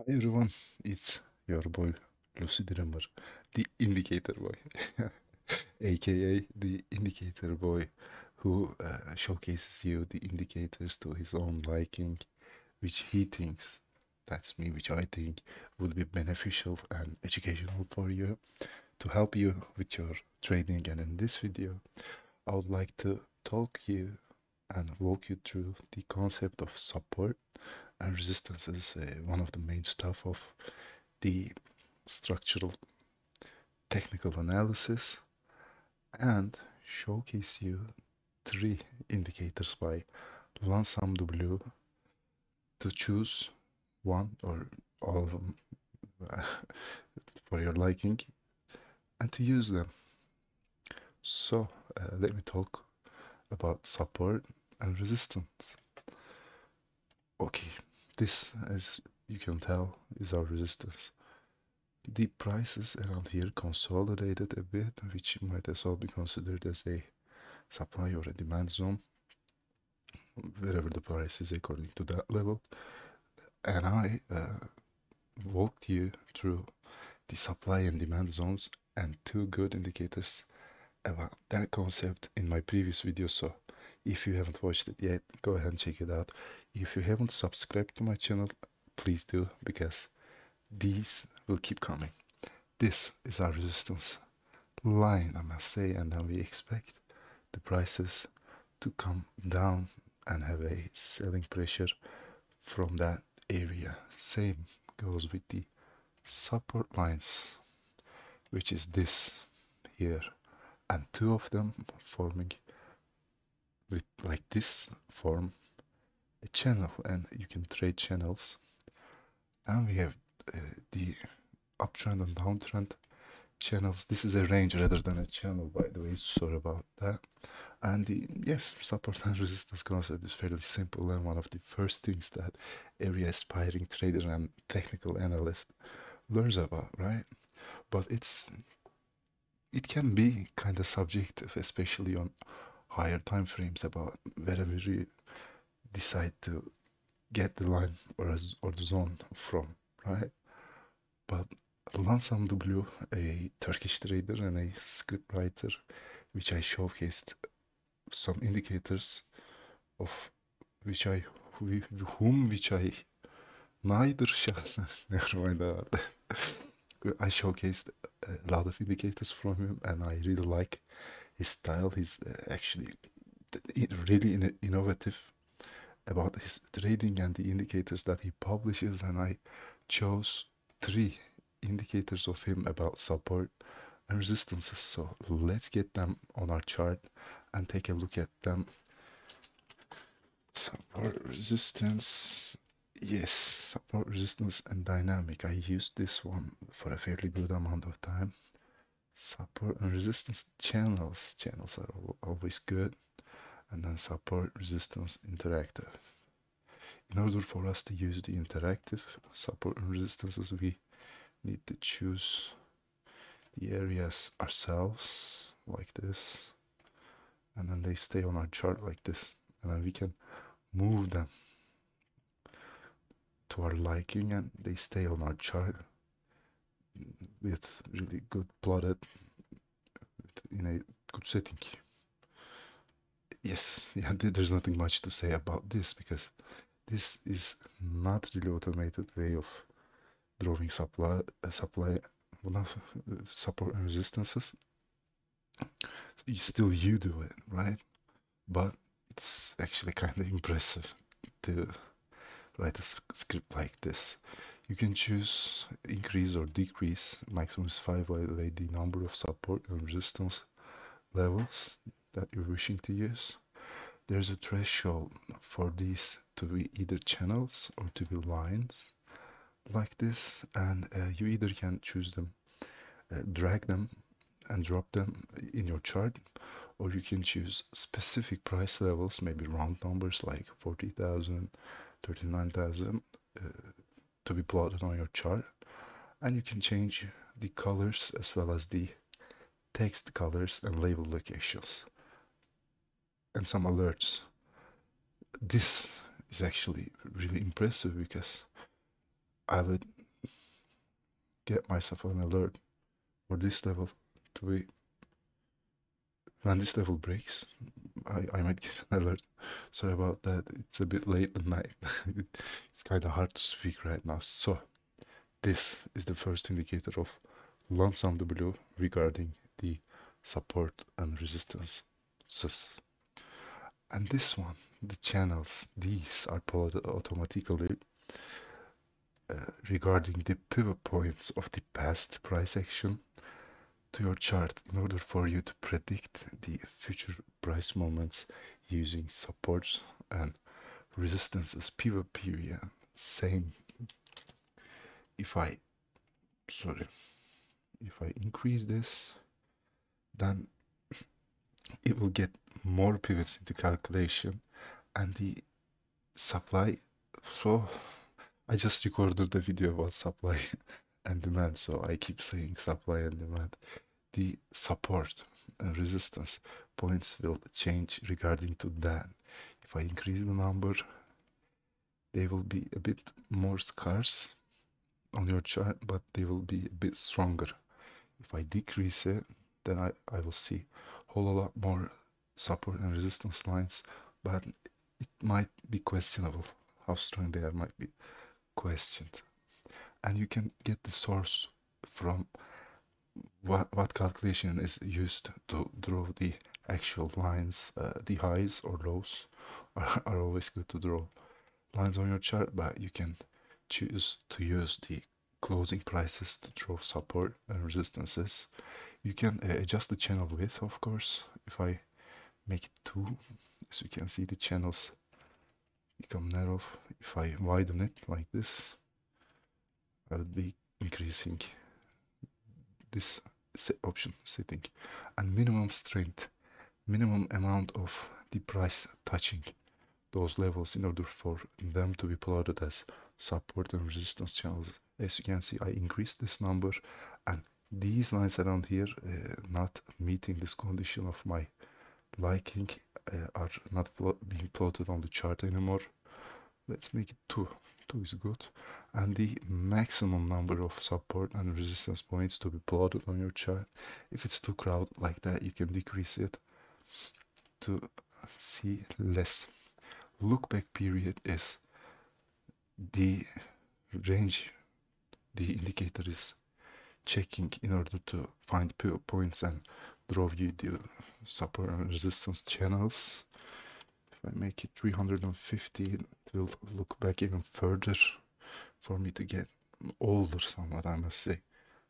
Hi everyone, it's your boy Lucy Dreamer, the indicator boy, aka the indicator boy, who showcases you the indicators to his own liking, which he thinks, that's me, which I think would be beneficial and educational for you to help you with your trading. And in this video, I would like to talk you and walk you through the concept of support and resistance is one of the main stuff of the structural technical analysis and showcase you three indicators by LonesomeTheBlue to choose one or all of them for your liking and to use them. So let me talk about support and resistance. Okay, this, as you can tell, is our resistance. The prices around here consolidated a bit, which might as well be considered as a supply or a demand zone, wherever the price is according to that level. And I walked you through the supply and demand zones and two good indicators about that concept in my previous video. So if you haven't watched it yet, go ahead and check it out. If you haven't subscribed to my channel, please do, because these will keep coming. This is our resistance line, I must say, and then we expect the prices to come down and have a selling pressure from that area. Same goes with the support lines, which is this here, and two of them forming with like this form a channel, and you can trade channels. And we have the uptrend and downtrend channels. This is a range rather than a channel, by the way, sorry about that. And the support and resistance concept is fairly simple and one of the first things that every aspiring trader and technical analyst learns about, right? But it can be kind of subjective, especially on higher time frames, about wherever you decide to get the line or the zone from, right? But LonesomeTheBlue, a Turkish trader and a script writer, which I showcased some indicators of which I neither shall never mind that. I showcased a lot of indicators from him, and I really like his style. He's actually really innovative about his trading and the indicators that he publishes, and I chose three indicators of him about support and resistances. So let's get them on our chart and take a look at them. Support, resistance, yes, support, resistance, and dynamic. I used this one for a fairly good amount of time. Support and resistance channels. Channels are always good. And then support, resistance, interactive. In order for us to use the interactive support and resistances, we need to choose the areas ourselves, like this. And then they stay on our chart like this. And then we can move them to our liking, and they stay on our chart with really good plotted in a good setting. Yes, yeah, there's nothing much to say about this, because this is not really automated way of drawing support and resistances. Still you do it, right? But it's actually kind of impressive to write a script like this. You can choose increase or decrease, maximum is 5, by the way, the number of support and resistance levels that you're wishing to use. There's a threshold for these to be either channels or to be lines like this, and you either can choose them, drag them and drop them in your chart, or you can choose specific price levels, maybe round numbers like 40,000, 39,000, to be plotted on your chart. And you can change the colors as well as the text colors and label locations and some alerts. This is actually really impressive, because I would get myself an alert for this level to be, when this level breaks, I might get an alert. Sorry about that, it's a bit late at night. It's kind of hard to speak right now. So this is the first indicator of LonesomeTheBlue regarding the support and resistances. And this one, the channels, these are plotted automatically regarding the pivot points of the past price action to your chart in order for you to predict the future price movements using supports and resistances pivot period. Same. If I increase this, then it will get more pivots into calculation and the supply. So I just recorded the video about supply and demand, so I keep saying supply and demand. The support and resistance points will change regarding to that. If I increase the number, they will be a bit more scarce on your chart, but they will be a bit stronger. If I decrease it, then I will see a whole lot more support and resistance lines, but it might be questionable how strong they are, might be questioned. And you can get the source from what calculation is used to draw the actual lines. The highs or lows are always good to draw lines on your chart, but you can choose to use the closing prices to draw support and resistances. You can adjust the channel width, of course. If I make it 2, as you can see, the channels become narrow. If I widen it like this, I will be increasing this option setting. And minimum strength, minimum amount of the price touching those levels in order for them to be plotted as support and resistance channels. As you can see, I increased this number, and these lines around here not meeting this condition of my liking are not being plotted on the chart anymore. Let's make it 2. 2 is good. And the maximum number of support and resistance points to be plotted on your chart, if it's too crowded like that, you can decrease it to see less. Look back period is the range the indicator is checking in order to find pivot points and draw you the support and resistance channels. If I make it 350, it will look back even further for me to get older somewhat, I must say,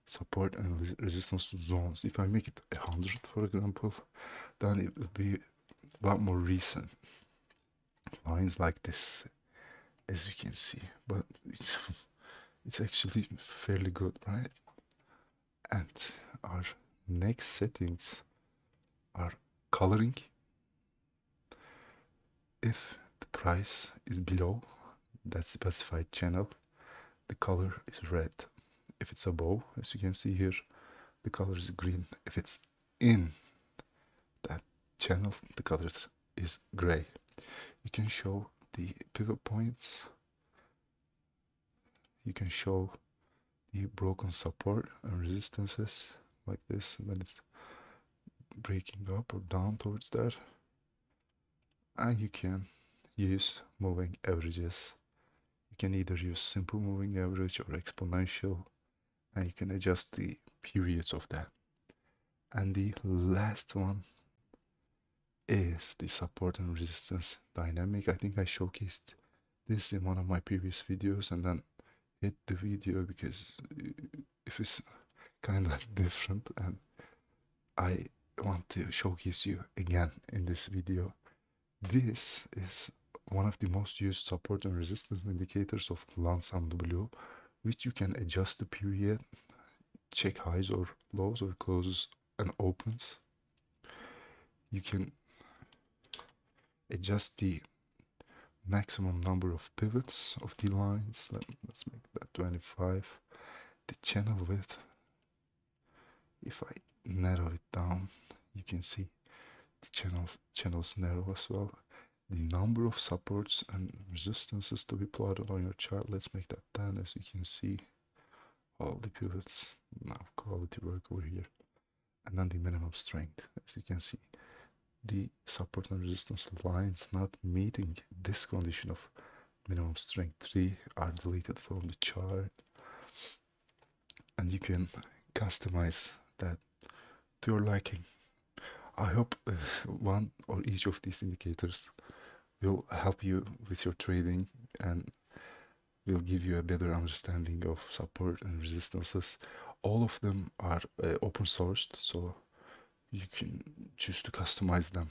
support and resistance zones. If I make it 100, for example, then it will be a lot more recent lines like this, as you can see, but it's actually fairly good, right? And our next settings are coloring. If the price is below that specified channel, the color is red. If it's above, as you can see here, the color is green. If it's in that channel, the color is gray. You can show the pivot points. You can show the broken support and resistances like this when it's breaking up or down towards that. And you can use moving averages. You can either use simple moving average or exponential, and you can adjust the periods of that. And the last one is the support and resistance dynamic. I think I showcased this in one of my previous videos and then hit the video because if it's kind of different, and I want to showcase you again in this video. This is one of the most used support and resistance indicators of LonesomeTheBlue, which you can adjust the period, check highs or lows or closes and opens. You can adjust the maximum number of pivots of the lines. Let's make that 25. The channel width, if I narrow it down, you can see the channels narrow as well. The number of supports and resistances to be plotted on your chart, let's make that 10, as you can see. all the pivots. Now quality work over here. And then the minimum strength. As you can see, the support and resistance lines not meeting this condition of minimum strength 3 are deleted from the chart. And you can customize that to your liking. I hope one or each of these indicators will help you with your trading and will give you a better understanding of support and resistances. All of them are open sourced, so you can choose to customize them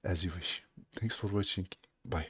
as you wish. Thanks for watching. Bye.